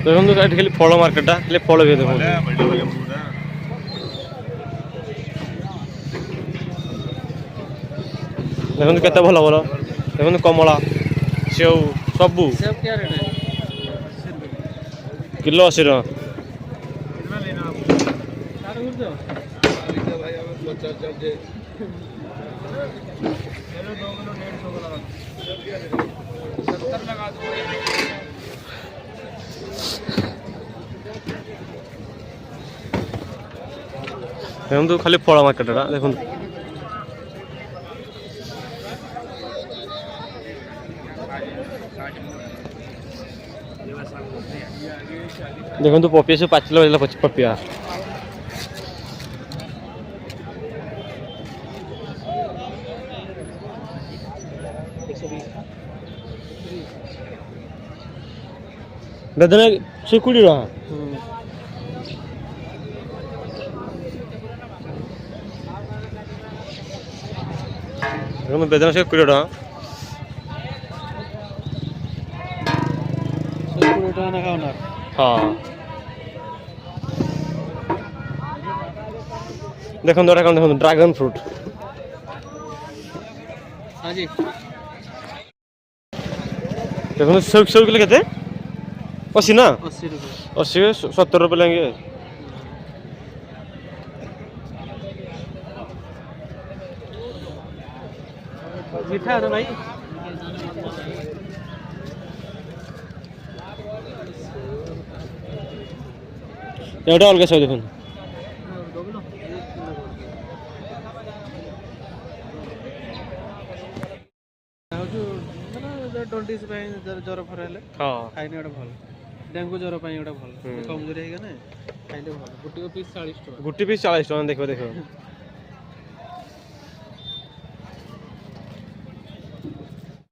देखो खाली फल मार्केट खाली फल भी देखो देखो केते भल भल देखो कमला सेव सबू किलो 80 टका देखो खाली फल मार्केट देखो देखो पपिया सब पाचिला पपिया बेदना से 20 टका देखो बेदना से 20 टका हाँ देखो देखो ड्रैगन फ्रूट हाँ जी देखो सब सब किलो कहते 80 ना 80 70 रुपये लेंगे मीठा है भाई एटा अलग सब देखो ज्वर फर खाइने गोटे भल डेंगू ज्वर गोटे भल कमजोरी है गोटे पीस 40 टका देखो देखो